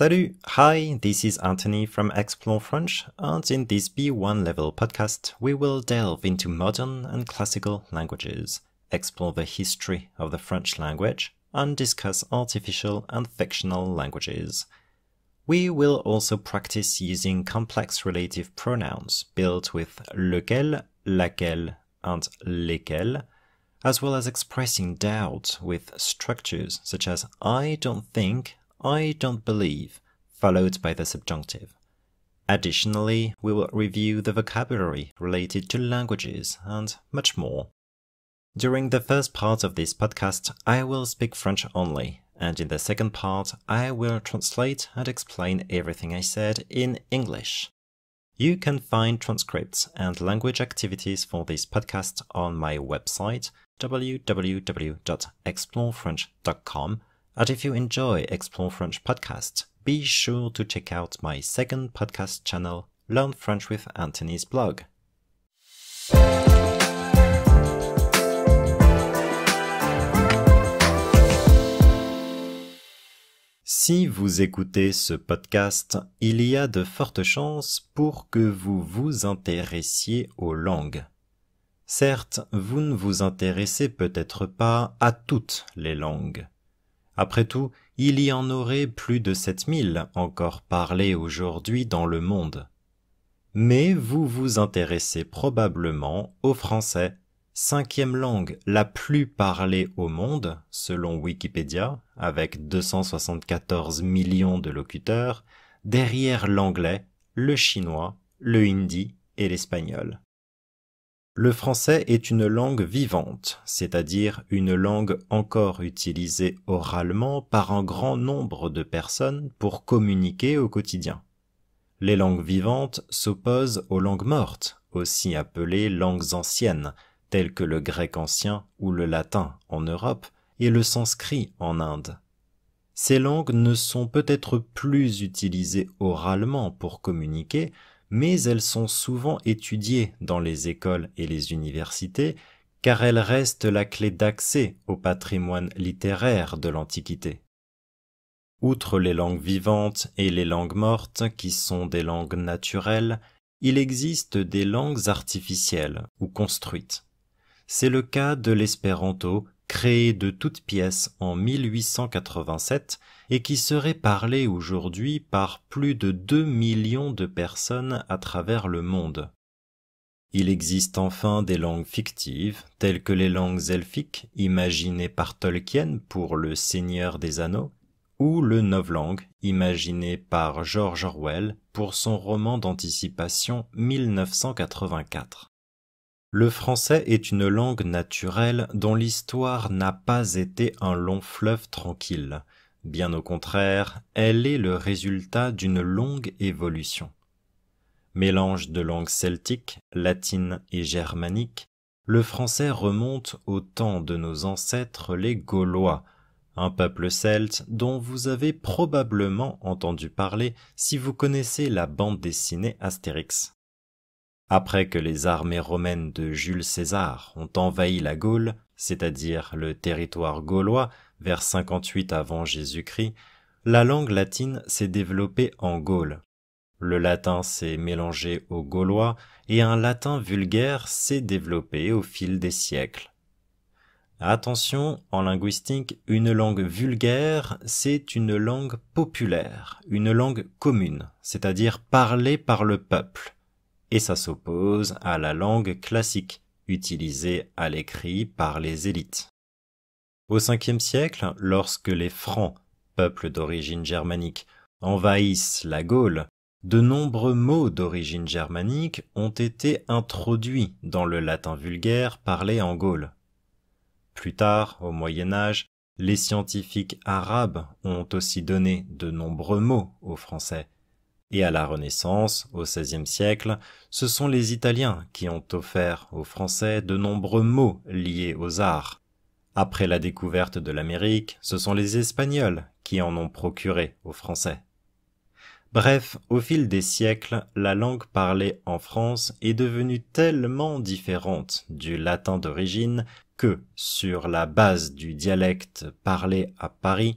Salut! Hi, this is Anthony from Explore French, and in this B1 level podcast, we will delve into modern and classical languages, explore the history of the French language, and discuss artificial and fictional languages. We will also practice using complex relative pronouns built with lequel, laquelle, and lesquels, as well as expressing doubt with structures such as I don't think, I don't believe, followed by the subjunctive. Additionally, we will review the vocabulary related to languages and much more. During the first part of this podcast, I will speak French only, and in the second part, I will translate and explain everything I said in English. You can find transcripts and language activities for this podcast on my website, www.explorefrench.com, and if you enjoy Explore French podcast, be sure to check out my second podcast channel, Learn French with Anthony's blog. Si vous écoutez ce podcast, il y a de fortes chances pour que vous vous intéressiez aux langues. Certes, vous ne vous intéressez peut-être pas à toutes les langues. Après tout, il y en aurait plus de 7000 encore parlées aujourd'hui dans le monde. Mais vous vous intéressez probablement au français, 5e langue la plus parlée au monde, selon Wikipédia, avec 274 millions de locuteurs, derrière l'anglais, le chinois, le hindi et l'espagnol. Le français est une langue vivante, c'est-à-dire une langue encore utilisée oralement par un grand nombre de personnes pour communiquer au quotidien. Les langues vivantes s'opposent aux langues mortes, aussi appelées langues anciennes, telles que le grec ancien ou le latin en Europe et le sanskrit en Inde. Ces langues ne sont peut-être plus utilisées oralement pour communiquer, mais elles sont souvent étudiées dans les écoles et les universités, car elles restent la clé d'accès au patrimoine littéraire de l'Antiquité. Outre les langues vivantes et les langues mortes, qui sont des langues naturelles, il existe des langues artificielles ou construites. C'est le cas de l'espéranto, créé de toutes pièces en 1887 et qui serait parlé aujourd'hui par plus de 2 millions de personnes à travers le monde. Il existe enfin des langues fictives, telles que les langues elfiques imaginées par Tolkien pour Le Seigneur des Anneaux, ou le novlangue imaginé par George Orwell pour son roman d'anticipation 1984. Le français est une langue naturelle dont l'histoire n'a pas été un long fleuve tranquille. Bien au contraire, elle est le résultat d'une longue évolution. Mélange de langues celtiques, latines et germaniques, le français remonte au temps de nos ancêtres les Gaulois, un peuple celte dont vous avez probablement entendu parler si vous connaissez la bande dessinée Astérix. Après que les armées romaines de Jules César ont envahi la Gaule, c'est-à-dire le territoire gaulois, vers 58 avant Jésus-Christ, la langue latine s'est développée en Gaule. Le latin s'est mélangé au gaulois et un latin vulgaire s'est développé au fil des siècles. Attention, en linguistique, une langue vulgaire, c'est une langue populaire, une langue commune, c'est-à-dire parlée par le peuple. Et ça s'oppose à la langue classique, utilisée à l'écrit par les élites. Au 5e siècle, lorsque les Francs, peuple d'origine germanique, envahissent la Gaule, de nombreux mots d'origine germanique ont été introduits dans le latin vulgaire parlé en Gaule. Plus tard, au Moyen Âge, les scientifiques arabes ont aussi donné de nombreux mots au français. Et à la Renaissance, au XVIe siècle, ce sont les Italiens qui ont offert aux Français de nombreux mots liés aux arts. Après la découverte de l'Amérique, ce sont les Espagnols qui en ont procuré aux Français. Bref, au fil des siècles, la langue parlée en France est devenue tellement différente du latin d'origine que, sur la base du dialecte parlé à Paris,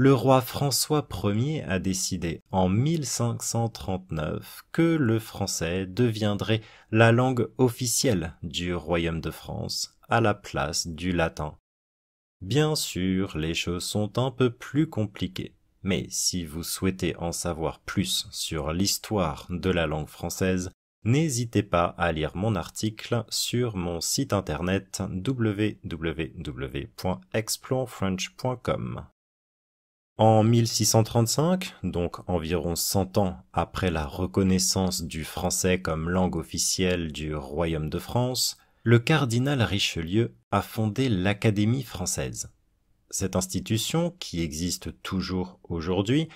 le roi François Ier a décidé en 1539 que le français deviendrait la langue officielle du royaume de France à la place du latin. Bien sûr, les choses sont un peu plus compliquées, mais si vous souhaitez en savoir plus sur l'histoire de la langue française, n'hésitez pas à lire mon article sur mon site internet www.explorefrench.com. En 1635, donc environ 100 ans après la reconnaissance du français comme langue officielle du Royaume de France, le cardinal Richelieu a fondé l'Académie française. Cette institution, qui existe toujours aujourd'hui,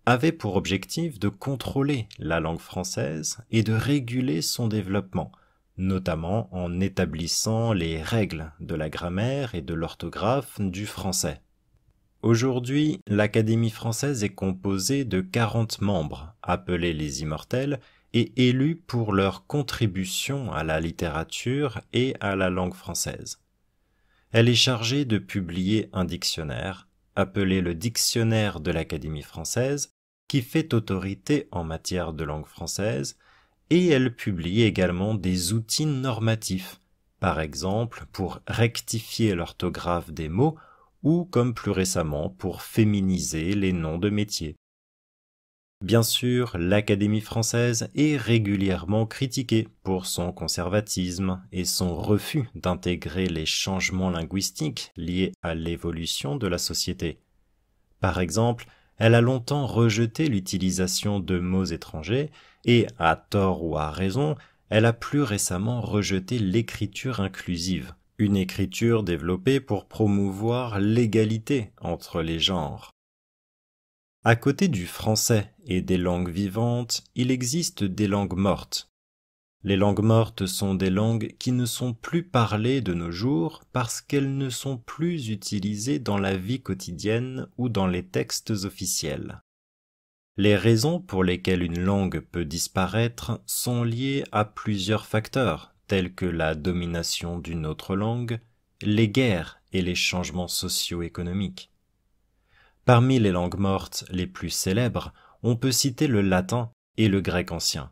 avait pour objectif de contrôler la langue française et de réguler son développement, notamment en établissant les règles de la grammaire et de l'orthographe du français. Aujourd'hui, l'Académie française est composée de 40 membres, appelés les Immortels, et élus pour leur contribution à la littérature et à la langue française. Elle est chargée de publier un dictionnaire, appelé le Dictionnaire de l'Académie française, qui fait autorité en matière de langue française, et elle publie également des outils normatifs, par exemple pour rectifier l'orthographe des mots ou comme plus récemment pour féminiser les noms de métiers. Bien sûr, l'Académie française est régulièrement critiquée pour son conservatisme et son refus d'intégrer les changements linguistiques liés à l'évolution de la société. Par exemple, elle a longtemps rejeté l'utilisation de mots étrangers et, à tort ou à raison, elle a plus récemment rejeté l'écriture inclusive, une écriture développée pour promouvoir l'égalité entre les genres. À côté du français et des langues vivantes, il existe des langues mortes. Les langues mortes sont des langues qui ne sont plus parlées de nos jours parce qu'elles ne sont plus utilisées dans la vie quotidienne ou dans les textes officiels. Les raisons pour lesquelles une langue peut disparaître sont liées à plusieurs facteurs, tels que la domination d'une autre langue, les guerres et les changements socio-économiques. Parmi les langues mortes les plus célèbres, on peut citer le latin et le grec ancien.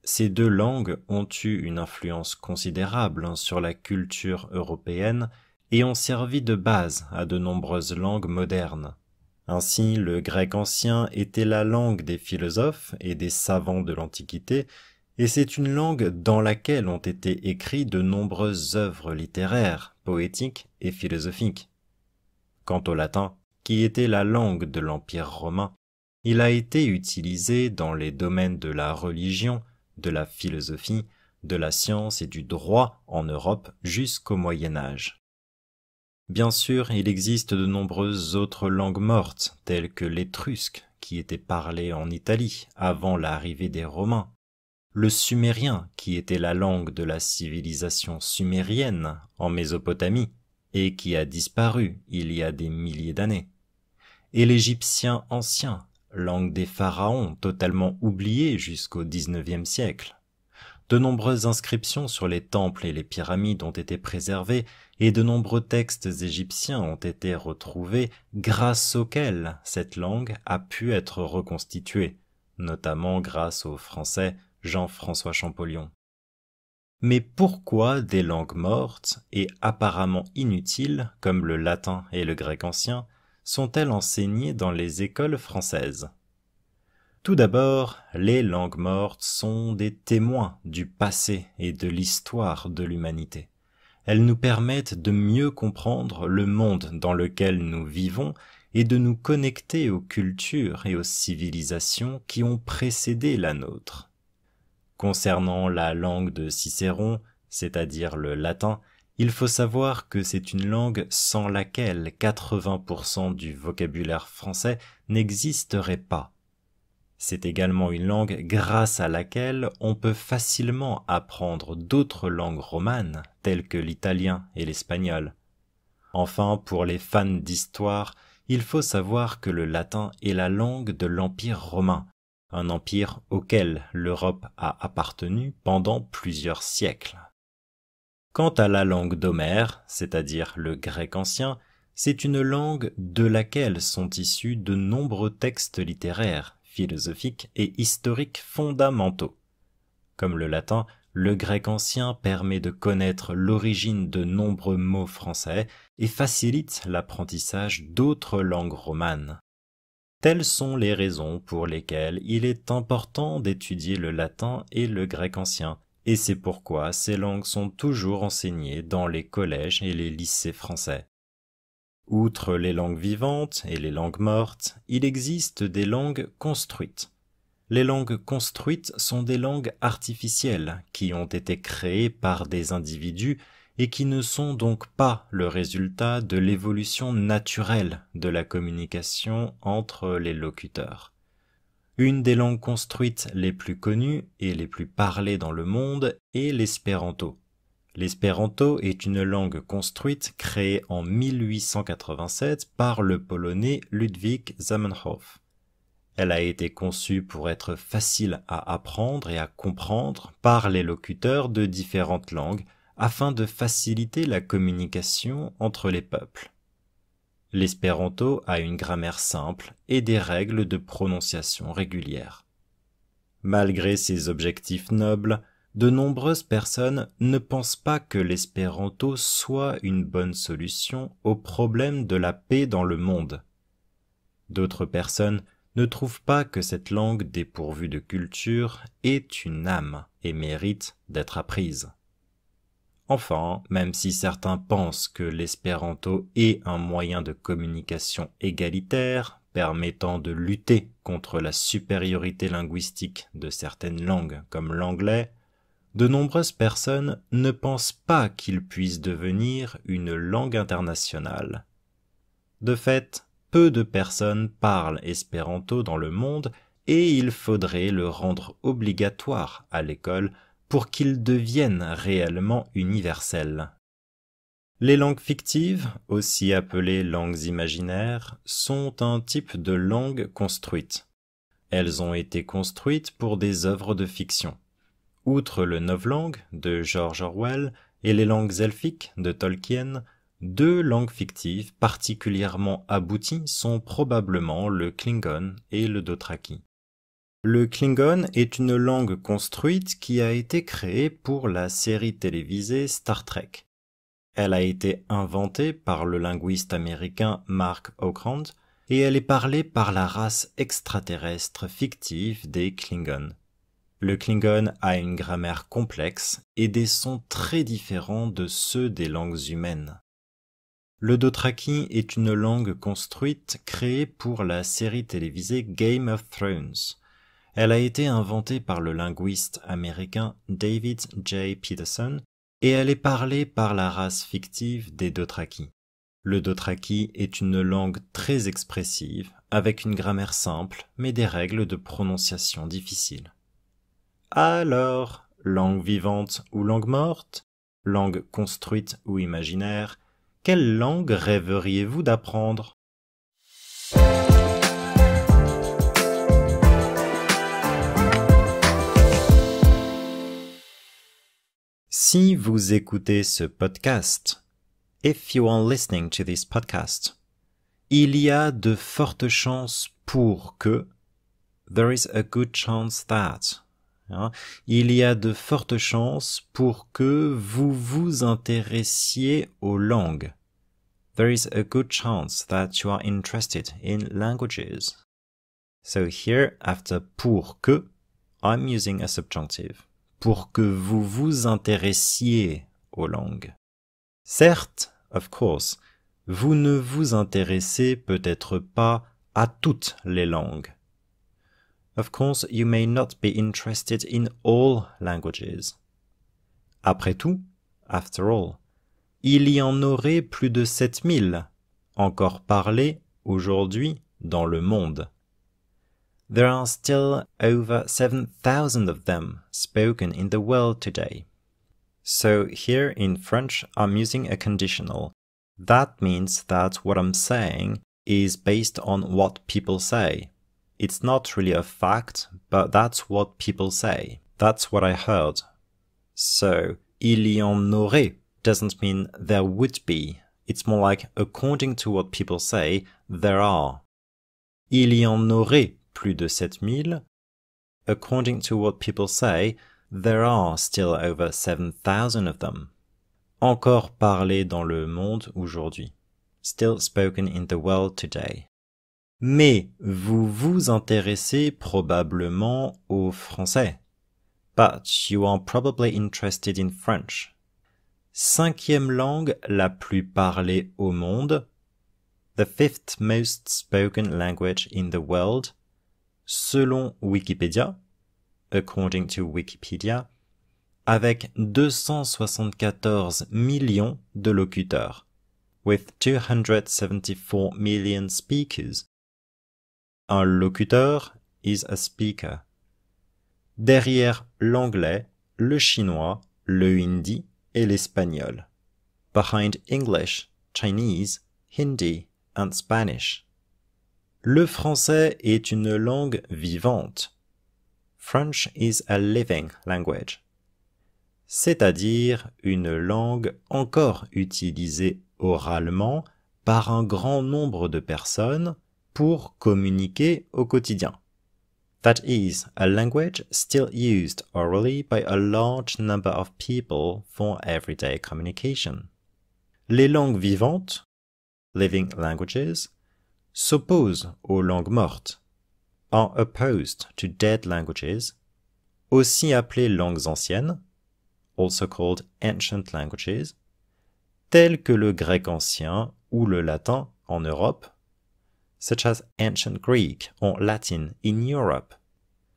Ces deux langues ont eu une influence considérable sur la culture européenne et ont servi de base à de nombreuses langues modernes. Ainsi, le grec ancien était la langue des philosophes et des savants de l'Antiquité, et c'est une langue dans laquelle ont été écrites de nombreuses œuvres littéraires, poétiques et philosophiques. Quant au latin, qui était la langue de l'Empire romain, il a été utilisé dans les domaines de la religion, de la philosophie, de la science et du droit en Europe jusqu'au Moyen Âge. Bien sûr, il existe de nombreuses autres langues mortes, telles que l'étrusque, qui était parlé en Italie avant l'arrivée des Romains, le sumérien, qui était la langue de la civilisation sumérienne en Mésopotamie, et qui a disparu il y a des milliers d'années, et l'égyptien ancien, langue des pharaons totalement oubliée jusqu'au XIXe siècle. De nombreuses inscriptions sur les temples et les pyramides ont été préservées et de nombreux textes égyptiens ont été retrouvés grâce auxquels cette langue a pu être reconstituée, notamment grâce au français Jean-François Champollion. Mais pourquoi des langues mortes et apparemment inutiles, comme le latin et le grec ancien, sont-elles enseignées dans les écoles françaises ? Tout d'abord, les langues mortes sont des témoins du passé et de l'histoire de l'humanité. Elles nous permettent de mieux comprendre le monde dans lequel nous vivons et de nous connecter aux cultures et aux civilisations qui ont précédé la nôtre. Concernant la langue de Cicéron, c'est-à-dire le latin, il faut savoir que c'est une langue sans laquelle 80% du vocabulaire français n'existerait pas. C'est également une langue grâce à laquelle on peut facilement apprendre d'autres langues romanes telles que l'italien et l'espagnol. Enfin, pour les fans d'histoire, il faut savoir que le latin est la langue de l'Empire romain, un empire auquel l'Europe a appartenu pendant plusieurs siècles. Quant à la langue d'Homère, c'est-à-dire le grec ancien, c'est une langue de laquelle sont issus de nombreux textes littéraires, philosophiques et historiques fondamentaux. Comme le latin, le grec ancien permet de connaître l'origine de nombreux mots français et facilite l'apprentissage d'autres langues romanes. Telles sont les raisons pour lesquelles il est important d'étudier le latin et le grec ancien, et c'est pourquoi ces langues sont toujours enseignées dans les collèges et les lycées français. Outre les langues vivantes et les langues mortes, il existe des langues construites. Les langues construites sont des langues artificielles qui ont été créées par des individus et qui ne sont donc pas le résultat de l'évolution naturelle de la communication entre les locuteurs. Une des langues construites les plus connues et les plus parlées dans le monde est l'espéranto. L'espéranto est une langue construite créée en 1887 par le Polonais Ludwig Zamenhof. Elle a été conçue pour être facile à apprendre et à comprendre par les locuteurs de différentes langues afin de faciliter la communication entre les peuples. L'espéranto a une grammaire simple et des règles de prononciation régulières. Malgré ses objectifs nobles, de nombreuses personnes ne pensent pas que l'espéranto soit une bonne solution au problème de la paix dans le monde. D'autres personnes ne trouvent pas que cette langue dépourvue de culture est une âme et mérite d'être apprise. Enfin, même si certains pensent que l'espéranto est un moyen de communication égalitaire, permettant de lutter contre la supériorité linguistique de certaines langues comme l'anglais, de nombreuses personnes ne pensent pas qu'il puisse devenir une langue internationale. De fait, peu de personnes parlent espéranto dans le monde et il faudrait le rendre obligatoire à l'école pour qu'il devienne réellement universel. Les langues fictives, aussi appelées langues imaginaires, sont un type de langue construite. Elles ont été construites pour des œuvres de fiction. Outre le novlangue de George Orwell et les langues elfiques de Tolkien, deux langues fictives particulièrement abouties sont probablement le Klingon et le Dothraki. Le Klingon est une langue construite qui a été créée pour la série télévisée Star Trek. Elle a été inventée par le linguiste américain Mark Okrand et elle est parlée par la race extraterrestre fictive des Klingons. Le Klingon a une grammaire complexe et des sons très différents de ceux des langues humaines. Le Dothraki est une langue construite créée pour la série télévisée Game of Thrones. Elle a été inventée par le linguiste américain David J. Peterson et elle est parlée par la race fictive des Dothraki. Le Dothraki est une langue très expressive avec une grammaire simple mais des règles de prononciation difficiles. Alors, langue vivante ou langue morte, langue construite ou imaginaire, quelle langue rêveriez-vous d'apprendre? Si vous écoutez ce podcast, if you are listening to this podcast, il y a de fortes chances pour que, there is a good chance that, il y a de fortes chances pour que vous vous intéressiez aux langues. There is a good chance that you are interested in languages. So here, after pour que, I'm using a subjunctive. Pour que vous vous intéressiez aux langues. Certes, of course, vous ne vous intéressez peut-être pas à toutes les langues. Of course, you may not be interested in all languages. Après tout, after all, il y en aurait plus de 7000 encore parlés aujourd'hui dans le monde. There are still over 7,000 of them spoken in the world today. So here in French, I'm using a conditional. That means that what I'm saying is based on what people say. It's not really a fact, but that's what people say. That's what I heard. So, il y en aurait doesn't mean there would be. It's more like according to what people say, there are. Il y en aurait plus de 7000. According to what people say, there are still over 7,000 of them. Encore parlé dans le monde aujourd'hui. Still spoken in the world today. Mais vous vous intéressez probablement au français. But you are probably interested in French. 5e langue la plus parlée au monde. The 5th most spoken language in the world. Selon Wikipédia, according to Wikipedia, avec 274 millions de locuteurs, with 274 million speakers. Un locuteur is a speaker. Derrière l'anglais, le chinois, le hindi et l'espagnol. Behind English, Chinese, Hindi and Spanish. Le français est une langue vivante. French is a living language. C'est-à-dire une langue encore utilisée oralement par un grand nombre de personnes pour communiquer au quotidien. That is, a language still used orally by a large number of people for everyday communication. Les langues vivantes, living languages, s'opposent aux langues mortes, are opposed to dead languages, aussi appelées langues anciennes, also called ancient languages, telles que le grec ancien ou le latin en Europe, such as ancient Greek or Latin in Europe,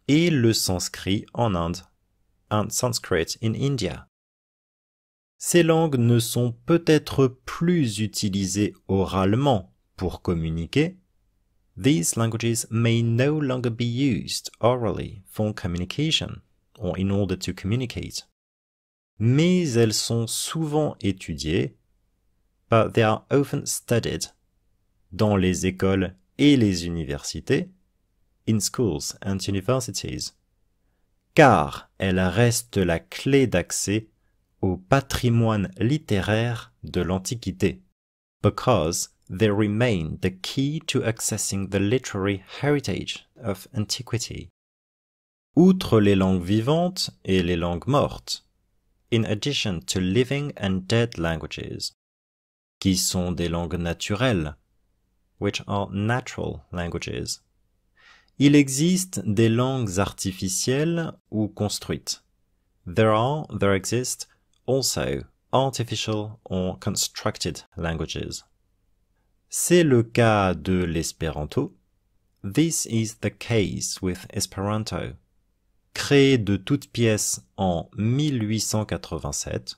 et le sanskrit en Inde, and Sanskrit in India. Ces langues ne sont peut-être plus utilisées oralement pour communiquer. These languages may no longer be used orally for communication, or in order to communicate. Mais elles sont souvent étudiées, but they are often studied, dans les écoles et les universités, in schools and universities, car elles restent la clé d'accès au patrimoine littéraire de l'Antiquité, because they remain the key to accessing the literary heritage of antiquity. Outre les langues vivantes et les langues mortes, in addition to living and dead languages, qui sont des langues naturelles, which are natural languages, il existe des langues artificielles ou construites. There exist also artificial or constructed languages. C'est le cas de l'espéranto. This is the case with Esperanto. Créé de toutes pièces en 1887,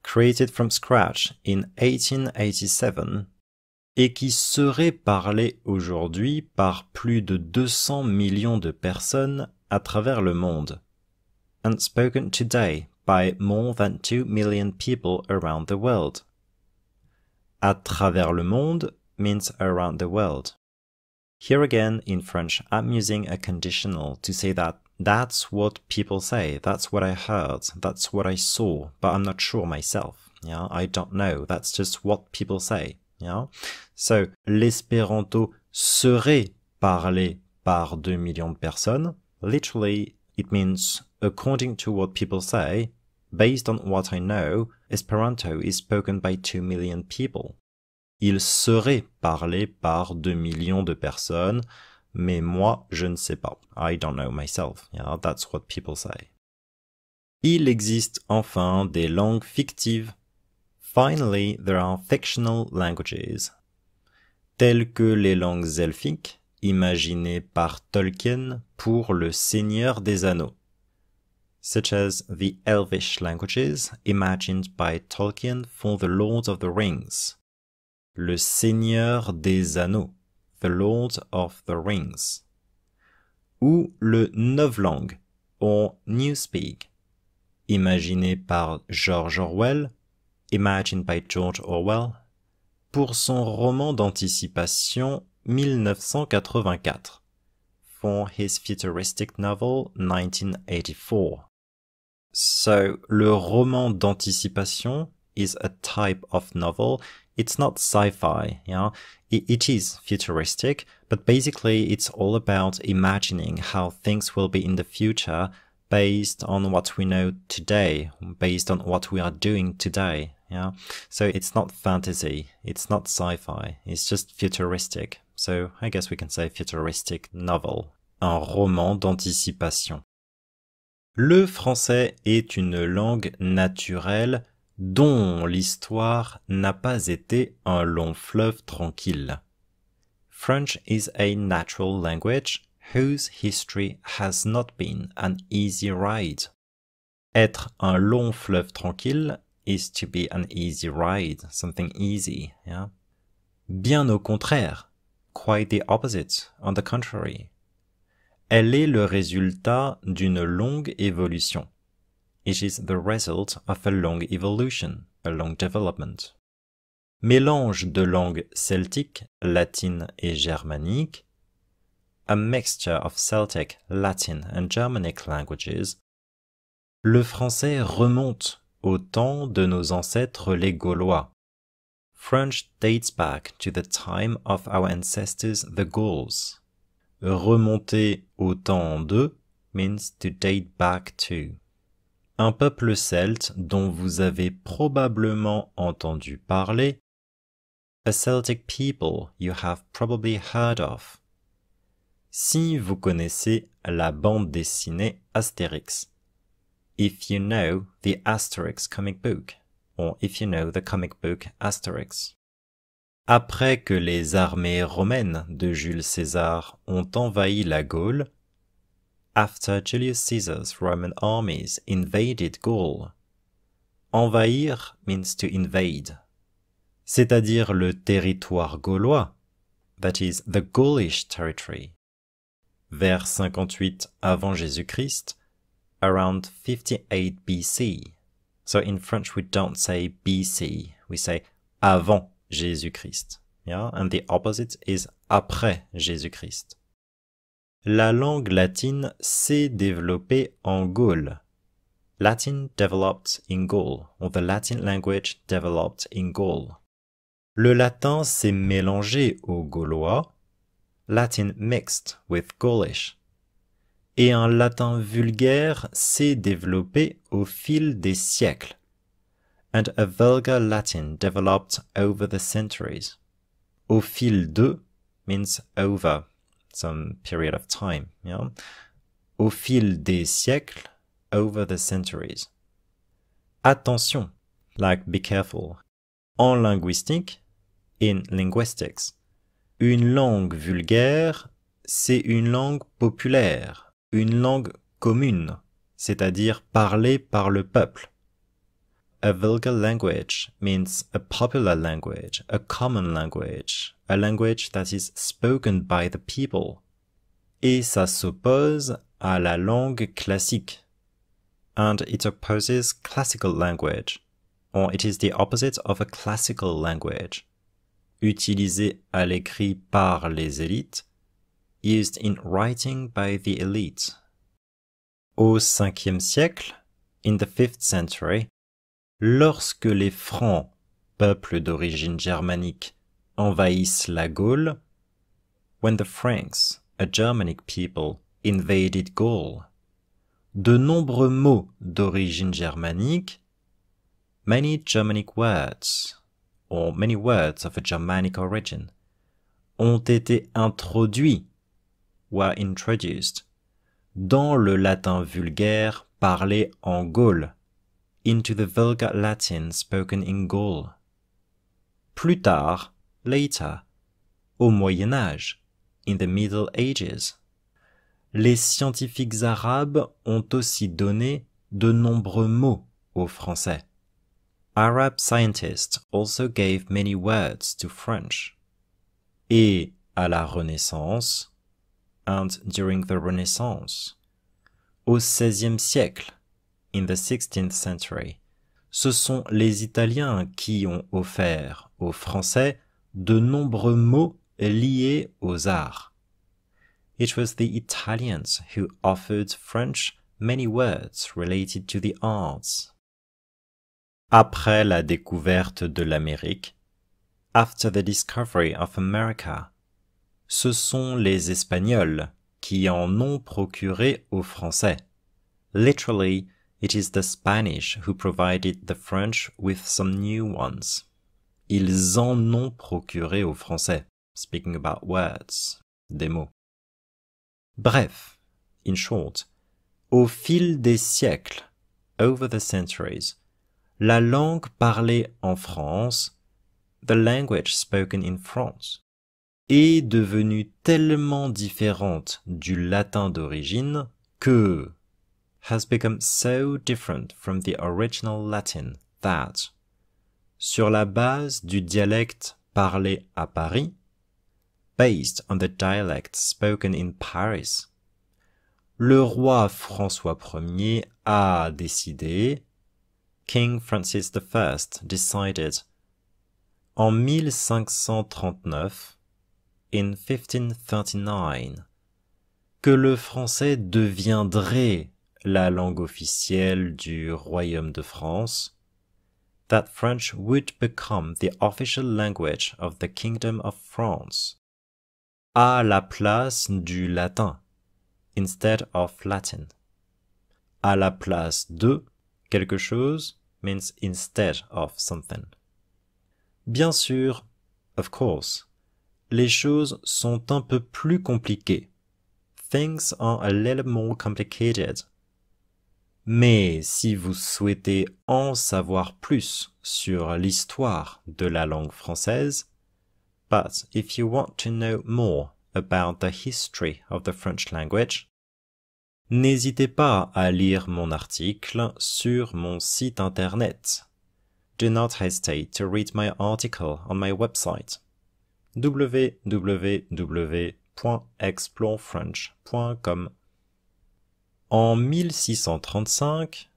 created from scratch in 1887, et qui serait parlé aujourd'hui par plus de 200 millions de personnes à travers le monde, and spoken today by more than 2 million people around the world. À travers le monde means around the world. Here again, in French, I'm using a conditional to say that that's what people say, that's what I heard, that's what I saw, but I'm not sure myself. Yeah, I don't know, that's just what people say. Yeah? So, l'espéranto serait parlé par 2 millions de personnes. Literally, it means, according to what people say, based on what I know, Esperanto is spoken by 2 million people. Il serait parlé par 2 millions de personnes, mais moi, je ne sais pas. I don't know myself. Yeah, that's what people say. Il existe enfin des langues fictives. Finally, there are fictional languages, telles que les langues elfiques, imaginées par Tolkien pour Le Seigneur des Anneaux, such as the Elvish languages imagined by Tolkien for The Lord of the Rings. Le Seigneur des Anneaux, The Lord of the Rings. Ou le novlangue, or Newspeak, imaginé par George Orwell, imagined by George Orwell, pour son roman d'anticipation 1984, for his futuristic novel 1984. So, le roman d'anticipation is a type of novel it's not sci-fi, it is futuristic, but basically it's all about imagining how things will be in the future based on what we know today, based on what we are doing today, So it's not fantasy, it's not sci-fi, it's just futuristic. So I guess we can say futuristic novel, un roman d'anticipation. Le français est une langue naturelle dont l'histoire n'a pas été un long fleuve tranquille. French is a natural language whose history has not been an easy ride. Être un long fleuve tranquille is to be an easy ride, something easy, Bien au contraire, quite the opposite, on the contrary. Elle est le résultat d'une longue évolution. It is the result of a long evolution, a long development. Mélange de langues celtiques, latines et germaniques, a mixture of Celtic, Latin and Germanic languages, le français remonte au temps de nos ancêtres les Gaulois. French dates back to the time of our ancestors the Gauls. Remonter au temps de means to date back to. Un peuple celte dont vous avez probablement entendu parler. A Celtic people you have probably heard of. Si vous connaissez la bande dessinée Astérix. If you know the Asterix comic book, or if you know the comic book Asterix. Après que les armées romaines de Jules César ont envahi la Gaule, after Julius Caesar's Roman armies invaded Gaul. Envahir means to invade, c'est-à-dire le territoire gaulois, that is the Gaulish territory. Vers 58 avant Jésus-Christ, around 58 BC. So in French we don't say BC, we say avant Jésus-Christ. And the opposite is après Jésus-Christ. La langue latine s'est développée en Gaule. Latin developed in Gaul, or the Latin language developed in Gaul. Le latin s'est mélangé au gaulois. Latin mixed with Gaulish. Et un latin vulgaire s'est développé au fil des siècles. And a vulgar Latin developed over the centuries. Au fil de means over some period of time, Au fil des siècles, over the centuries. Attention, like be careful. En linguistique, in linguistics, une langue vulgaire, c'est une langue populaire, une langue commune, c'est-à-dire parlée par le peuple. A vulgar language means a popular language, a common language, a language that is spoken by the people. Et ça s'oppose à la langue classique. And it opposes classical language, or it is the opposite of a classical language. Utilisé à l'écrit par les élites, used in writing by the elite. Au 5e siècle, in the 5th century, lorsque les Francs, peuple d'origine germanique, envahissent la Gaule, when the Franks, a Germanic people, invaded Gaul, de nombreux mots d'origine germanique, many Germanic words, or many words of a Germanic origin, ont été introduits, were introduced, dans le latin vulgaire parlé en Gaule, into the vulgar Latin spoken in Gaul. Plus tard, later, au Moyen Âge, in the Middle Ages. Les scientifiques arabes ont aussi donné de nombreux mots au français. Arab scientists also gave many words to French. Et à la Renaissance, and during the Renaissance, au XVIe siècle, in the 16th century, ce sont les Italiens qui ont offert aux Français de nombreux mots liés aux arts. It was the Italians who offered French many words related to the arts. Après la découverte de l'Amérique, after the discovery of America. Ce sont les Espagnols qui en ont procuré aux Français. Literally, it is the Spanish who provided the French with some new ones. Ils en ont procuré aux Français. Speaking about words, des mots. Bref, in short, au fil des siècles, over the centuries, la langue parlée en France, the language spoken in France, est devenue tellement différente du latin d'origine que has become so different from the original Latin that, sur la base du dialecte parlé à Paris, based on the dialect spoken in Paris, le roi François Ier a décidé, King Francis I decided, en 1539, in 1539, que le français deviendrait la langue officielle du Royaume de France, that French would become the official language of the Kingdom of France, à la place du latin, instead of Latin. À la place de quelque chose means instead of something. Bien sûr, of course, les choses sont un peu plus compliquées. Things are a little more complicated. Mais si vous souhaitez en savoir plus sur l'histoire de la langue française, but if you want to know more about the history of the French language, n'hésitez pas à lire mon article sur mon site internet. Do not hesitate to read my article on my website www.explorefrench.com. En 1635,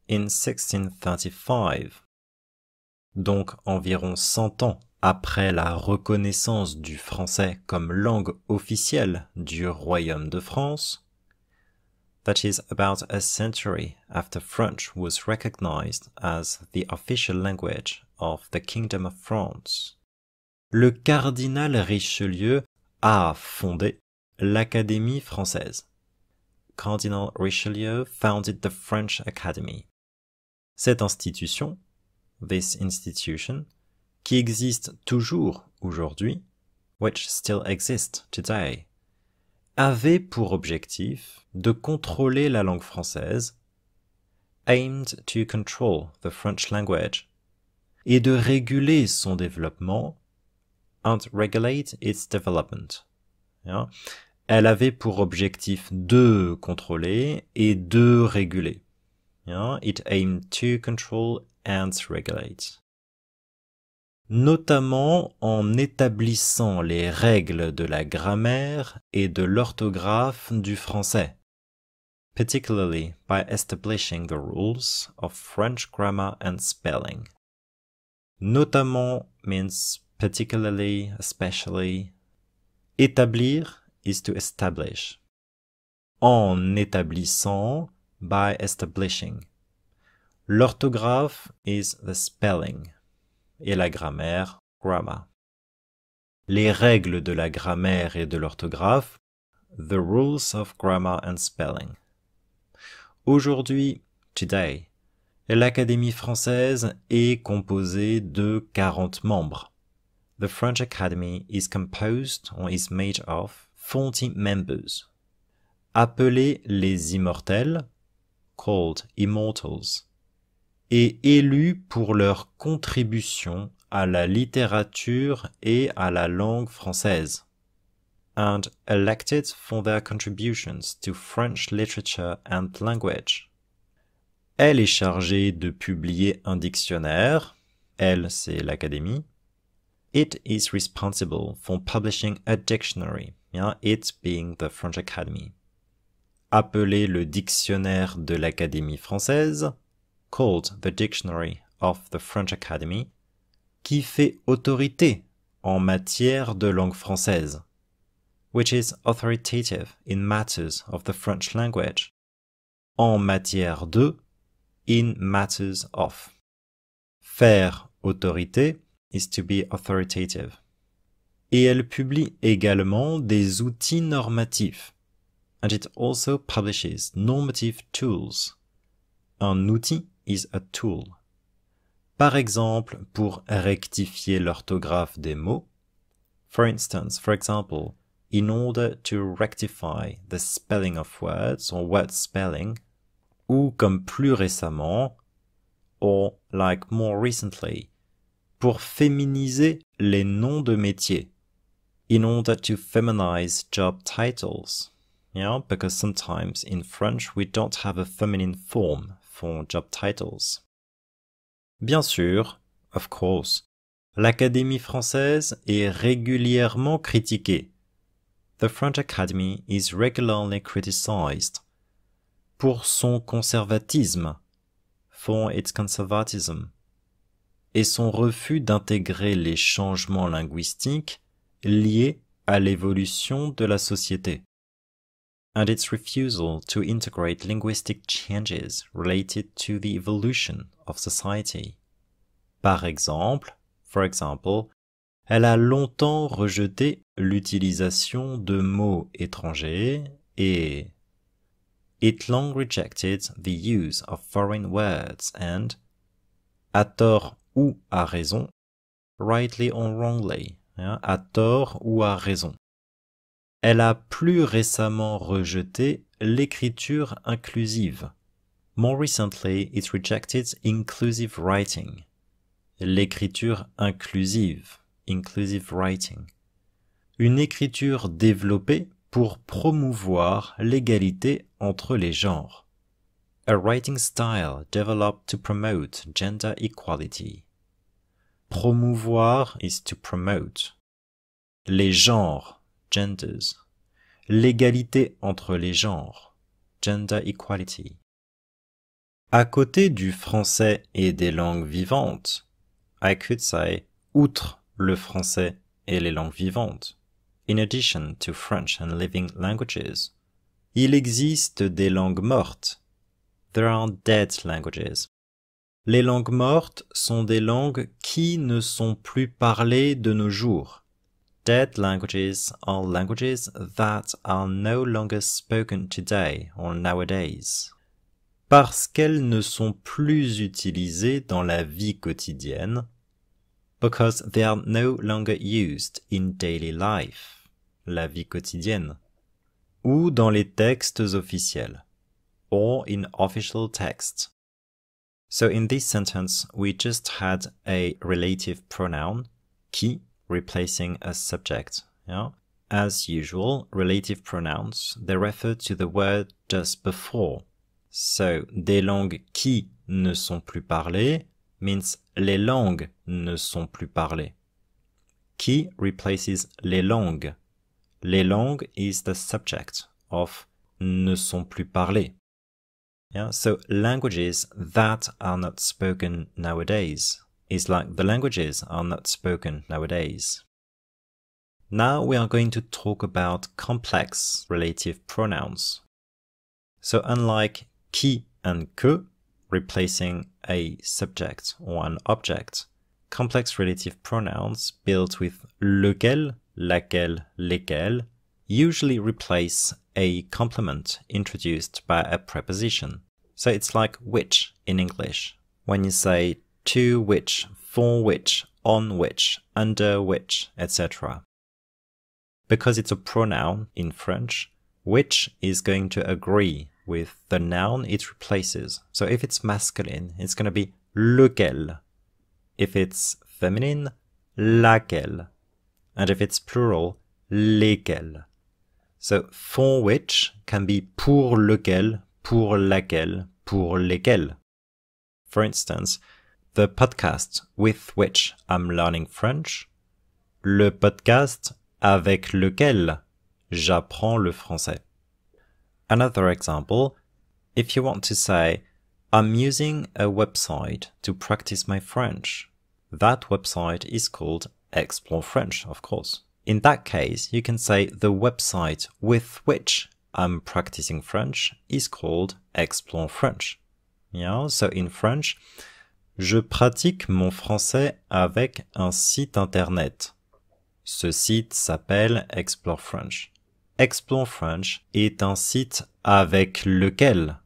in 1635, donc environ 100 ans après la reconnaissance du français comme langue officielle du Royaume de France, that is about a century after French was recognized as the official language of the Kingdom of France, le cardinal Richelieu a fondé l'Académie française. Cardinal Richelieu founded the French Academy. Cette institution, this institution, qui existe toujours aujourd'hui, which still exists today, avait pour objectif de contrôler la langue française, aimed to control the French language, et de réguler son développement, and regulate its development. Yeah? Elle avait pour objectif de contrôler et de réguler. Yeah? It aimed to control and regulate. Notamment en établissant les règles de la grammaire et de l'orthographe du français. Particularly by establishing the rules of French grammar and spelling. Notamment means particularly, especially. Établir is to establish. En établissant, by establishing. L'orthographe is the spelling. Et la grammaire, grammar. Les règles de la grammaire et de l'orthographe, the rules of grammar and spelling. Aujourd'hui, today, l'Académie française est composée de 40 membres. The French Academy is composed or is made of 40 members, appelés les immortels, called immortals, et élus pour leur contribution à la littérature et à la langue française, and elected for their contributions to French literature and language. Elle est chargée de publier un dictionnaire, elle c'est l'Académie. It is responsible for publishing a dictionary, it being the French Academy. Appelé le dictionnaire de l'Académie française, called the Dictionary of the French Academy, qui fait autorité en matière de langue française, which is authoritative in matters of the French language, en matière de, in matters of. Faire autorité is to be authoritative. Et elle publie également des outils normatifs. And it also publishes normative tools. Un outil is a tool. Par exemple, pour rectifier l'orthographe des mots. For example, in order to rectify the spelling of words or word spelling, ou comme plus récemment, or like more recently, pour féminiser les noms de métiers, in order to feminize job titles. Yeah, because sometimes in French we don't have a feminine form for job titles. Bien sûr, of course, l'Académie française est régulièrement critiquée. The French Academy is regularly criticized pour son conservatisme, for its conservatism, et son refus d'intégrer les changements linguistiques liés à l'évolution de la société, and its refusal to integrate linguistic changes related to the evolution of society. Par exemple, for example, elle a longtemps rejeté l'utilisation de mots étrangers et it long rejected the use of foreign words and, à tort ou à raison, rightly or wrongly, à tort ou à raison. Elle a plus récemment rejeté l'écriture inclusive. More recently, it rejected inclusive writing. L'écriture inclusive, inclusive writing. Une écriture développée pour promouvoir l'égalité entre les genres. A writing style developed to promote gender equality. Promouvoir is to promote. Les genres, genders. L'égalité entre les genres, gender equality. À côté du français et des langues vivantes, I could say, outre le français et les langues vivantes, in addition to French and living languages, il existe des langues mortes. There are dead languages. Les langues mortes sont des langues qui ne sont plus parlées de nos jours. Dead languages are languages that are no longer spoken today or nowadays. Parce qu'elles ne sont plus utilisées dans la vie quotidienne, because they are no longer used in daily life, la vie quotidienne, ou dans les textes officiels, or in official text. So in this sentence, we just had a relative pronoun, qui, replacing a subject. Yeah? As usual, relative pronouns, they refer to the word just before. So, des langues qui ne sont plus parlées means les langues ne sont plus parlées. Qui replaces les langues. Les langues is the subject of ne sont plus parlées. Yeah? So, languages that are not spoken nowadays is like the languages are not spoken nowadays. Now we are going to talk about complex relative pronouns. So unlike qui and que, replacing a subject or an object, complex relative pronouns built with lequel, laquelle, lesquels usually replace a complement introduced by a preposition. So it's like which in English. When you say to which, for which, on which, under which, etc. Because it's a pronoun in French, which is going to agree with the noun it replaces. So if it's masculine, it's going to be lequel. If it's feminine, laquelle. And if it's plural, lesquels. So for which can be pour lequel, pour laquelle, pour lesquels. For instance, the podcast with which I'm learning French, le podcast avec lequel j'apprends le français. Another example, if you want to say, I'm using a website to practice my French. That website is called Explore French, of course. In that case, you can say the website with which I'm practicing French is called Explore French. Yeah, so in French, Je pratique mon français avec un site internet. Ce site s'appelle Explore French. Explore French est un site avec lequel,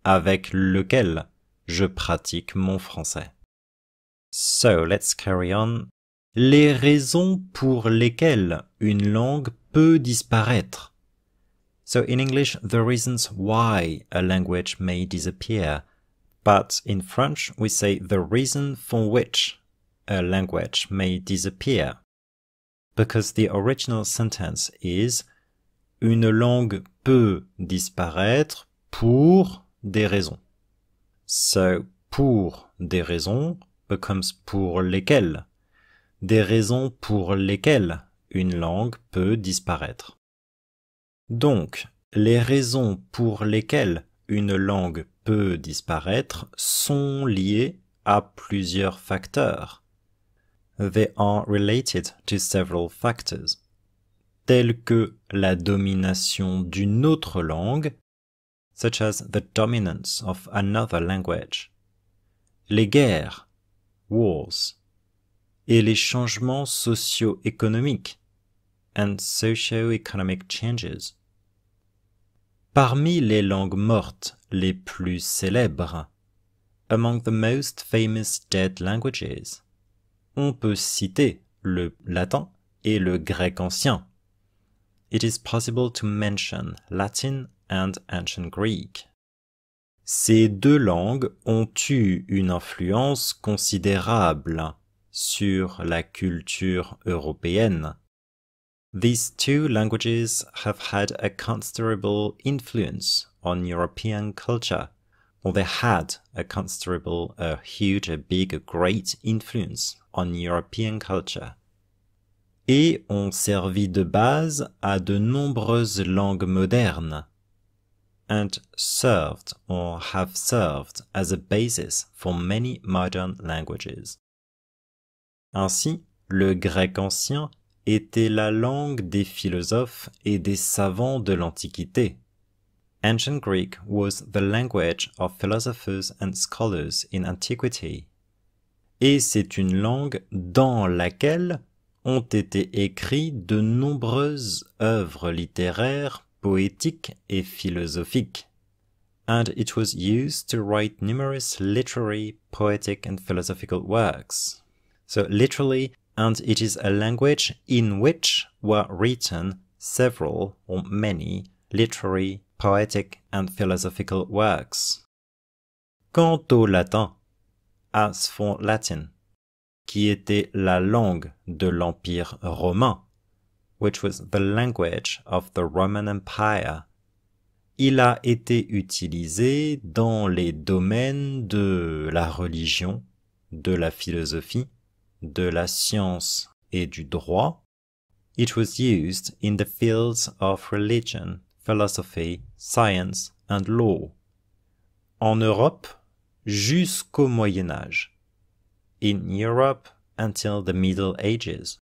avec lequel je pratique mon français. So, let's carry on. Les raisons pour lesquelles une langue peut disparaître. So in English, the reasons why a language may disappear. But in French, we say the reason for which a language may disappear. Because the original sentence is une langue peut disparaître pour des raisons. So, pour des raisons becomes pour lesquelles. Des raisons pour lesquelles une langue peut disparaître. Donc, les raisons pour lesquelles une langue peut disparaître sont liées à plusieurs facteurs. They are related to several factors, tels que la domination d'une autre langue, such as the dominance of another language, les guerres, wars, et les changements socio-économiques, and socio-economic changes. Parmi les langues mortes les plus célèbres, among the most famous dead languages, on peut citer le latin et le grec ancien. It is possible to mention Latin and ancient Greek. Ces deux langues ont eu une influence considérable sur la culture européenne. These two languages have had a considerable influence on European culture, or they had a considerable, a huge, a big, a great influence on European culture. Et ont servi de base à de nombreuses langues modernes, and served or have served as a basis for many modern languages. Ainsi, le grec ancien était la langue des philosophes et des savants de l'Antiquité. Ancient Greek was the language of philosophers and scholars in antiquity. Et c'est une langue dans laquelle ont été écrites de nombreuses œuvres littéraires, poétiques et philosophiques. And it was used to write numerous literary, poetic and philosophical works. So literally, and it is a language in which were written several or many literary, poetic and philosophical works. Quant au latin, as for Latin, qui était la langue de l'Empire romain, which was the language of the Roman Empire, il a été utilisé dans les domaines de la religion, de la philosophie, de la science et du droit. It was used in the fields of religion, philosophy, science and law. En Europe, jusqu'au Moyen Âge. In Europe until the Middle Ages.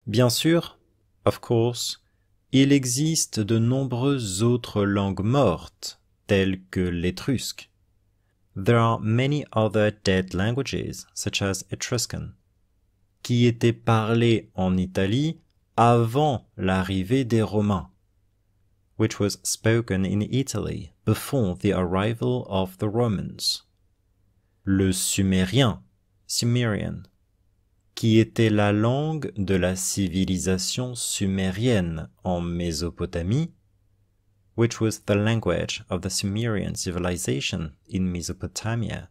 Bien sûr, of course, il existe de nombreuses autres langues mortes, telles que l'étrusque. There are many other dead languages, such as Etruscan, qui étaient parlées en Italie avant l'arrivée des Romains, which was spoken in Italy before the arrival of the Romans. Le sumérien, Sumerian, qui était la langue de la civilisation sumérienne en Mésopotamie, which was the language of the Sumerian civilization in Mesopotamia,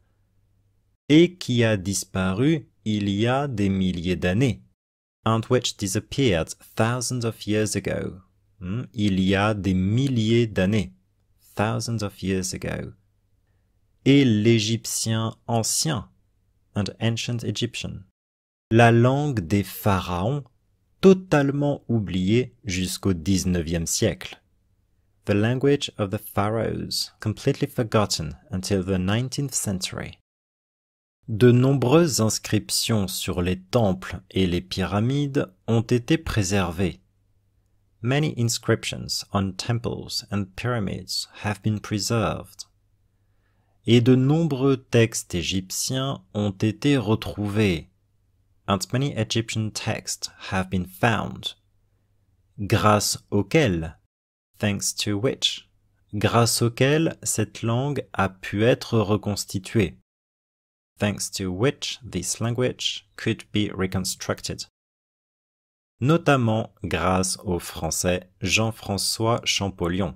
et qui a disparu il y a des milliers d'années, and which disappeared thousands of years ago. Il y a des milliers d'années, thousands of years ago. Et l'égyptien ancien, and ancient Egyptian, la langue des pharaons, totalement oubliée jusqu'au XIXe siècle. The language of the pharaohs, completely forgotten until the 19th century. De nombreuses inscriptions sur les temples et les pyramides ont été préservées. Many inscriptions on temples and pyramids have been preserved. et de nombreux textes égyptiens ont été retrouvés. And many Egyptian texts have been found. Grâce auxquels, thanks to which, grâce auxquels cette langue a pu être reconstituée. Thanks to which this language could be reconstructed. Notamment grâce au français Jean-François Champollion.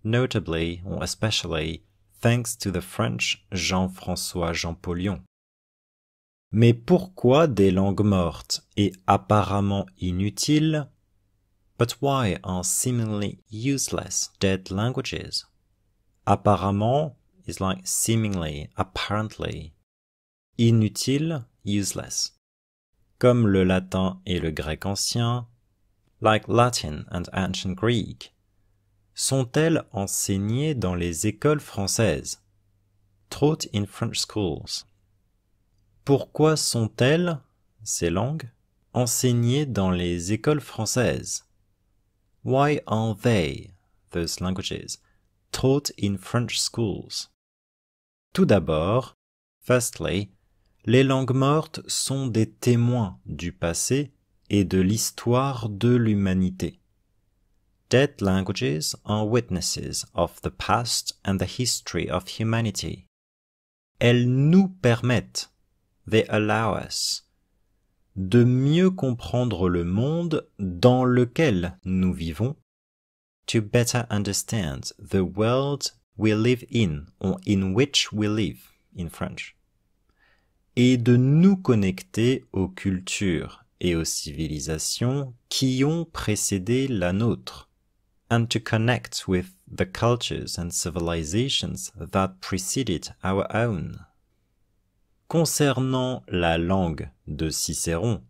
Notably or especially thanks to the French Jean-François Champollion. Mais pourquoi des langues mortes et apparemment inutiles? But why are seemingly useless dead languages? Apparemment is like seemingly, apparently. Inutile, useless. Comme le latin et le grec ancien, like Latin and ancient Greek, sont-elles enseignées dans les écoles françaises? Taught in French schools. Pourquoi sont-elles, ces langues, enseignées dans les écoles françaises? Why are they, those languages, taught in French schools? Tout d'abord, firstly, les langues mortes sont des témoins du passé et de l'histoire de l'humanité. Dead languages are witnesses of the past and the history of humanity. Elles nous permettent, they allow us, de mieux comprendre le monde dans lequel nous vivons, to better understand the world we live in, or in which we live, in French, et de nous connecter aux cultures et aux civilisations qui ont précédé la nôtre, and to connect with the cultures and civilizations that preceded our own. Concernant la langue de Cicéron,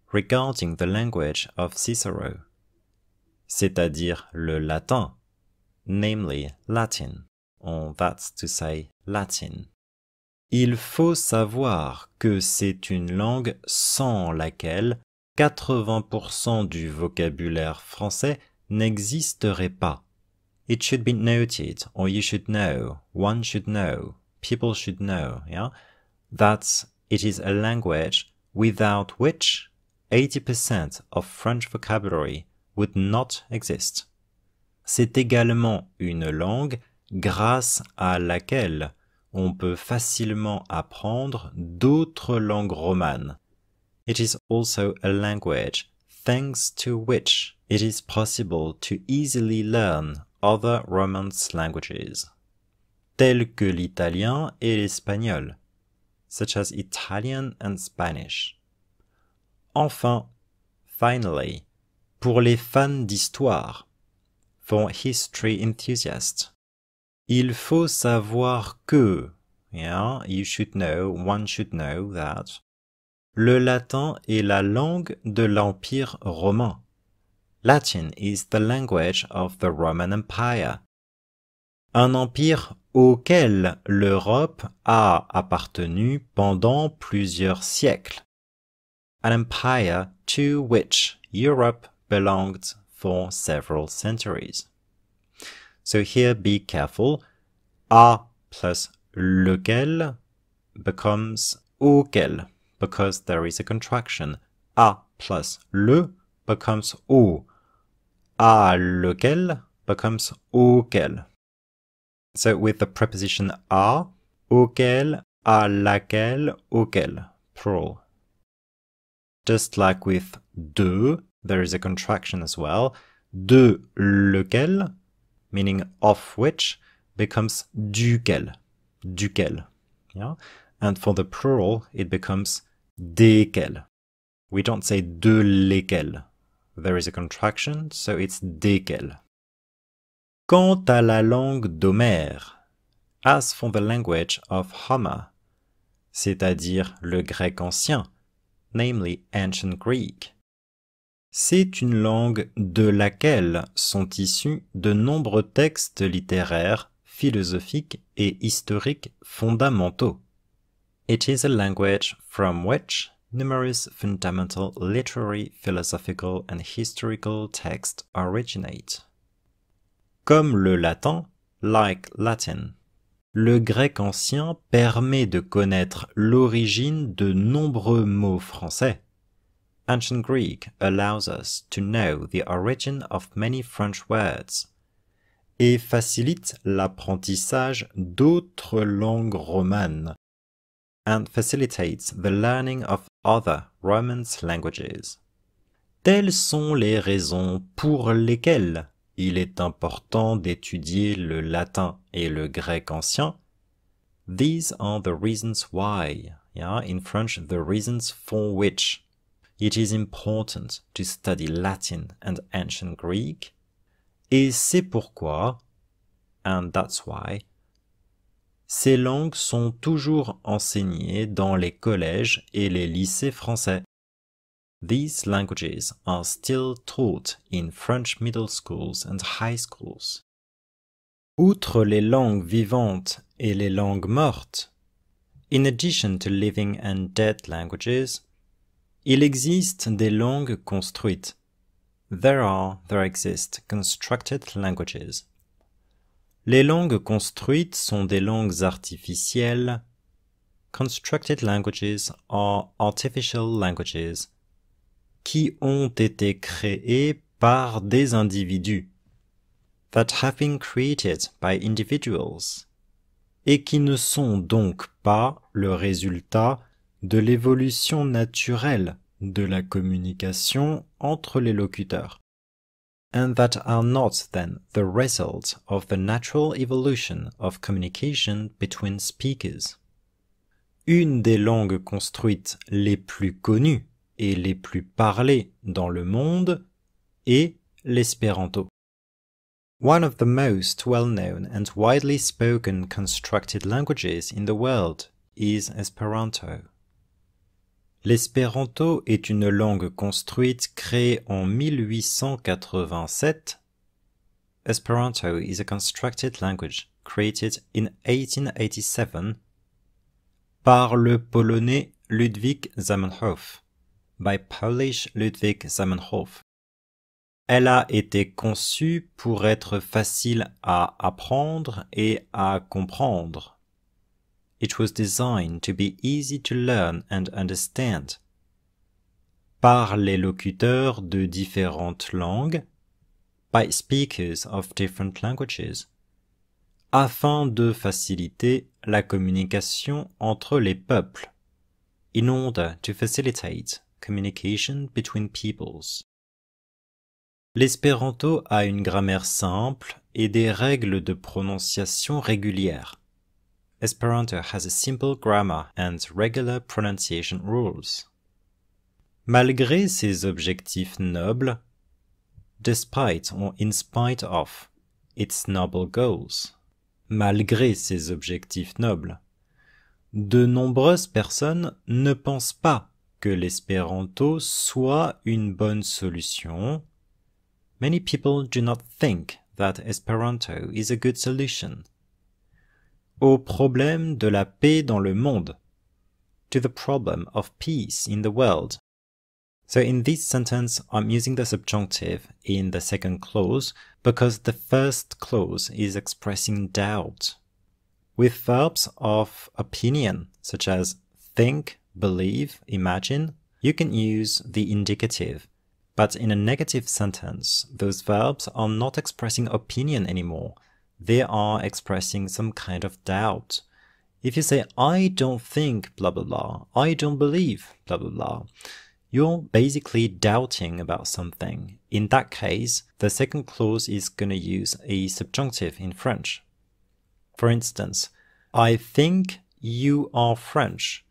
regarding the language of Cicero, c'est-à-dire le latin, namely Latin, or that's to say Latin. Il faut savoir que c'est une langue sans laquelle 80% du vocabulaire français n'existerait pas. It should be noted, or you should know, one should know, people should know, yeah, that it is a language without which 80% of French vocabulary would not exist. C'est également une langue grâce à laquelle on peut facilement apprendre d'autres langues romanes. It is also a language thanks to which it is possible to easily learn other Romance languages, tels que l'italien et l'espagnol, such as Italian and Spanish. Enfin, finally, pour les fans d'histoire, for history enthusiasts, il faut savoir que, yeah, you should know, one should know that, le latin est la langue de l'Empire romain. Latin is the language of the Roman Empire. Un empire auquel l'Europe a appartenu pendant plusieurs siècles. An empire to which Europe belonged for several centuries. So here be careful. A plus lequel becomes auquel, because there is a contraction. A plus le becomes au. A lequel becomes auquel. So with the preposition a, auquel, à laquelle, auquel, plural. Just like with de, there is a contraction as well. De lequel, meaning of which, becomes duquel, duquel. Yeah? And for the plural, it becomes desquels. We don't say de lesquels. There is a contraction, so it's desquels. Quant à la langue d'Homère, as for the language of Homer, c'est-à-dire le grec ancien, namely ancient Greek, c'est une langue de laquelle sont issus de nombreux textes littéraires, philosophiques et historiques fondamentaux. It is a language from which numerous fundamental literary, philosophical and historical texts originate. Comme le latin, like Latin. Le grec ancien permet de connaître l'origine de nombreux mots français. Ancient Greek allows us to know the origin of many French words et facilite l'apprentissage d'autres langues romanes and facilitates the learning of other Romance languages. Telles sont les raisons pour lesquelles il est important d'étudier le latin et le grec ancien. These are the reasons why, in French, the reasons for which it is important to study Latin and ancient Greek. Et c'est pourquoi, and that's why, ces langues sont toujours enseignées dans les collèges et les lycées français. These languages are still taught in French middle schools and high schools. Outre les langues vivantes et les langues mortes, in addition to living and dead languages, il existe des langues construites. There exist constructed languages. Les langues construites sont des langues artificielles. Constructed languages are artificial languages qui ont été créées par des individus, that have been created by individuals, et qui ne sont donc pas le résultat de l'évolution naturelle de la communication entre les locuteurs, and that are not then the result of the natural evolution of communication between speakers. Une des langues construites les plus connues et les plus parlées dans le monde est l'espéranto. One of the most well-known and widely spoken constructed languages in the world is Esperanto. L'espéranto est une langue construite créée en 1887. Esperanto is a constructed language created in 1887 par le polonais Ludwig Zamenhof, by Polish Ludwig Zamenhof. Elle a été conçue pour être facile à apprendre et à comprendre. It was designed to be easy to learn and understand. Par les locuteurs de différentes langues, by speakers of different languages, afin de faciliter la communication entre les peuples, in order to facilitate communication between peoples. L'espéranto a une grammaire simple et des règles de prononciation régulières. Esperanto has a simple grammar and regular pronunciation rules. Malgré ses objectifs nobles, despite or in spite of its noble goals, malgré ses objectifs nobles, de nombreuses personnes ne pensent pas que l'espéranto soit une bonne solution. Many people do not think that Esperanto is a good solution au problème de la paix dans le monde, to the problem of peace in the world. So in this sentence, I'm using the subjunctive in the second clause because the first clause is expressing doubt. With verbs of opinion, such as think, believe, imagine, you can use the indicative. But in a negative sentence, those verbs are not expressing opinion anymore. They are expressing some kind of doubt. If you say, I don't think, blah, blah, blah, I don't believe, blah, blah, blah, you're basically doubting about something. In that case, the second clause is going to use a subjunctive in French. For instance, I think you are French.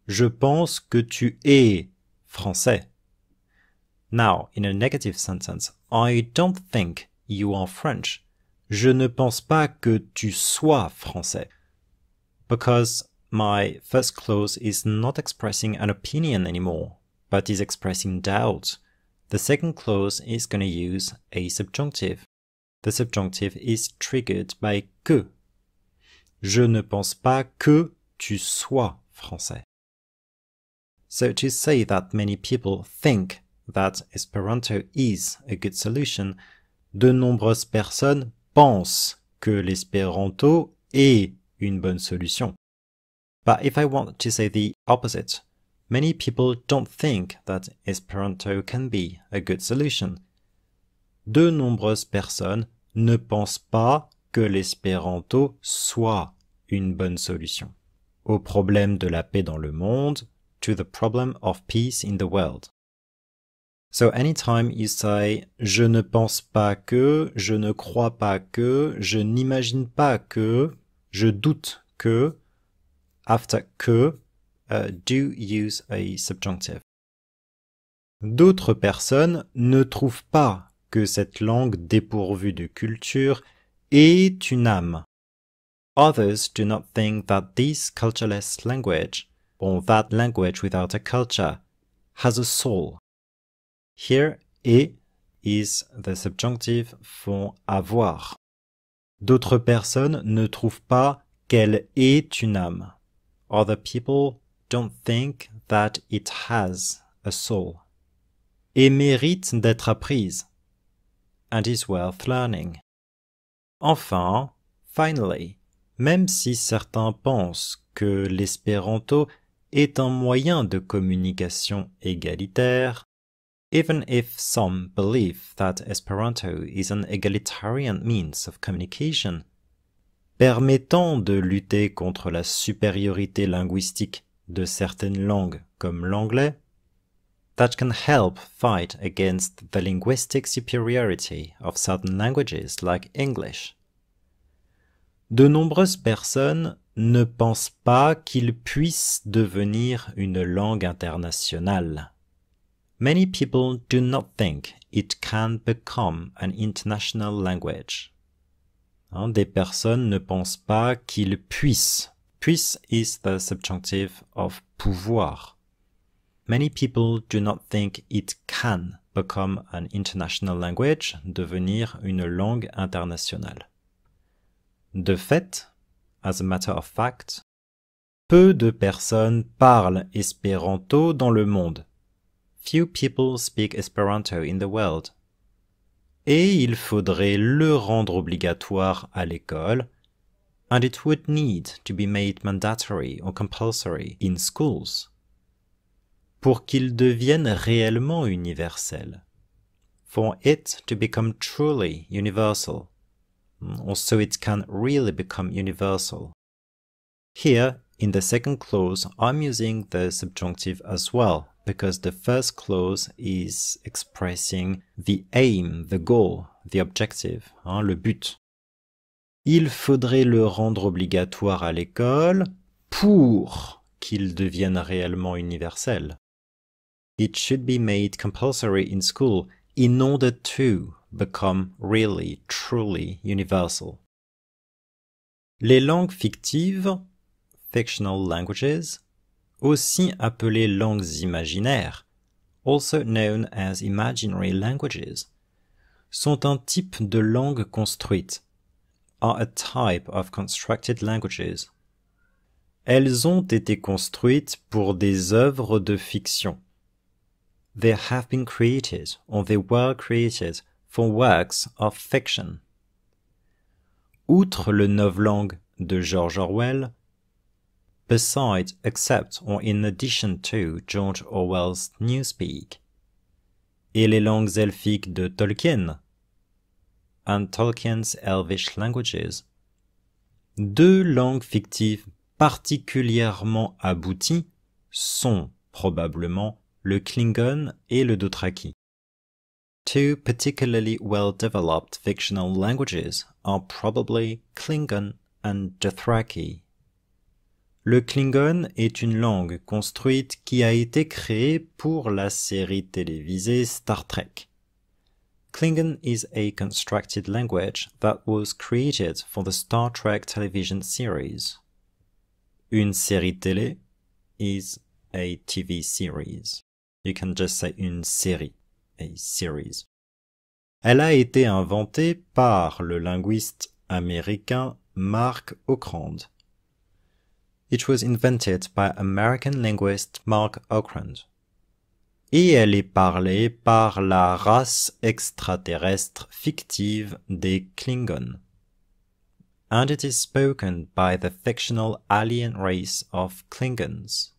Je pense que tu es français. Now, in a negative sentence, I don't think you are French. Je ne pense pas que tu sois français. Because my first clause is not expressing an opinion anymore, but is expressing doubt. The second clause is going to use a subjunctive. The subjunctive is triggered by que. Je ne pense pas que tu sois français. So to say that many people think that Esperanto is a good solution, de nombreuses personnes pensent que l'espéranto est une bonne solution. But if I want to say the opposite, many people don't think that Esperanto can be a good solution. De nombreuses personnes ne pensent pas que l'espéranto soit une bonne solution au problème de la paix dans le monde, to the problem of peace in the world. So anytime you say « je ne pense pas que »,« je ne crois pas que »,« je n'imagine pas que »,« je doute que », after que, do use a subjunctive. D'autres personnes ne trouvent pas que cette langue dépourvue de culture est une âme. Others do not think that this cultureless language, or that language without a culture, has a soul. Here, et is the subjunctive for avoir. D'autres personnes ne trouvent pas qu'elle est une âme. Other people don't think that it has a soul. Et mérite d'être apprise. And is worth learning. Enfin, finally, même si certains pensent que l'espéranto est un moyen de communication égalitaire, even if some believe that Esperanto is an egalitarian means of communication, permettant de lutter contre la supériorité linguistique de certaines langues comme l'anglais, that can help fight against the linguistic superiority of certain languages like English. De nombreuses personnes ne pensent pas qu'il puisse devenir une langue internationale. Many people do not think it can become an international language. Des personnes ne pensent pas qu'il puisse. Puisse is the subjunctive of pouvoir. Many people do not think it can become an international language, devenir une langue internationale. De fait, as a matter of fact, peu de personnes parlent espéranto dans le monde. Few people speak Esperanto in the world. Et il faudrait le rendre obligatoire à l'école, and it would need to be made mandatory or compulsory in schools, pour qu'il devienne réellement universel, for it to become truly universal, or so it can really become universal. Here, in the second clause, I'm using the subjunctive as well, because the first clause is expressing the aim, the goal, the objective, le but. Il faudrait le rendre obligatoire à l'école pour qu'il devienne réellement universel. It should be made compulsory in school in order to become really, truly universal. Les langues fictives, fictional languages, aussi appelées langues imaginaires, also known as imaginary languages, sont un type de langue construite, are a type of constructed languages. Elles ont été construites pour des œuvres de fiction. They have been created, or they were created, for works of fiction. Outre le novlangue de George Orwell, besides, except, or in addition to George Orwell's Newspeak, et les langues elfiques de Tolkien, and Tolkien's Elvish languages, deux langues fictives particulièrement abouties sont probablement le Klingon et le Dothraki. Two particularly well-developed fictional languages are probably Klingon and Dothraki. Le Klingon est une langue construite qui a été créée pour la série télévisée Star Trek. Klingon is a constructed language that was created for the Star Trek television series. Une série télé is a TV series. You can just say une série, a series. Elle a été inventée par le linguiste américain Mark Okrand. It was invented by American linguist Mark Okrand. Et elle est parlée par la race extraterrestre fictive des Klingons. and it is spoken by the fictional alien race of Klingons.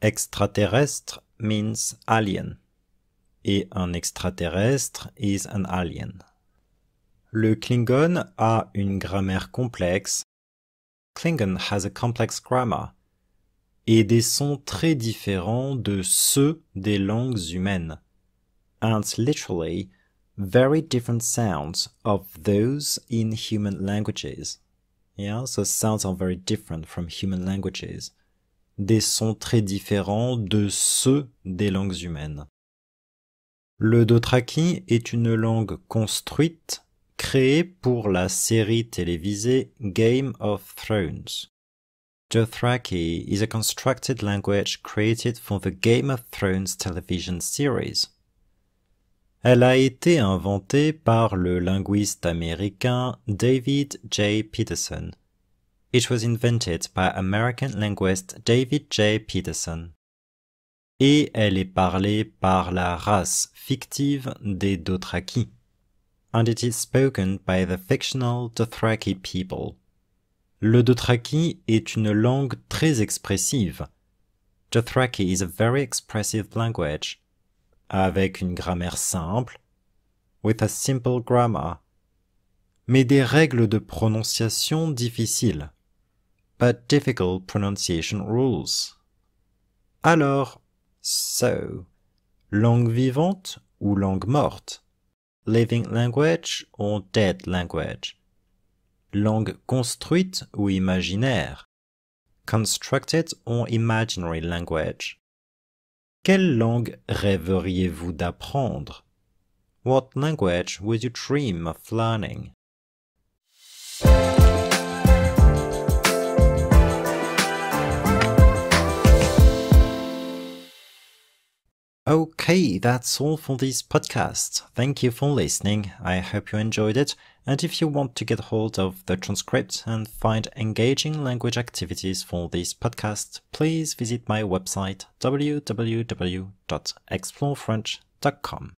Extraterrestre means alien, et un extraterrestre is an alien. Le Klingon a une grammaire complexe. Klingon has a complex grammar, et des sons très différents de ceux des langues humaines, and literally very different sounds of those in human languages. Yeah, so sounds are very different from human languages. Des sons très différents de ceux des langues humaines. Le Dothraki est une langue construite créée pour la série télévisée Game of Thrones. Dothraki is a constructed language created for the Game of Thrones television series. Elle a été inventée par le linguiste américain David J. Peterson. It was invented by American linguist David J. Peterson. Et elle est parlée par la race fictive des Dothraki. And it is spoken by the fictional Dothraki people. Le Dothraki est une langue très expressive. Dothraki is a very expressive language, avec une grammaire simple, with a simple grammar, mais des règles de prononciation difficiles, but difficult pronunciation rules. Alors, so, langue vivante ou langue morte? Living language or dead language? Langue construite ou imaginaire? Constructed or imaginary language? Quelle langue rêveriez-vous d'apprendre? What language would you dream of learning? Okay, that's all for this podcast. Thank you for listening. I hope you enjoyed it. And if you want to get hold of the transcript and find engaging language activities for this podcast, please visit my website www.explorefrench.com.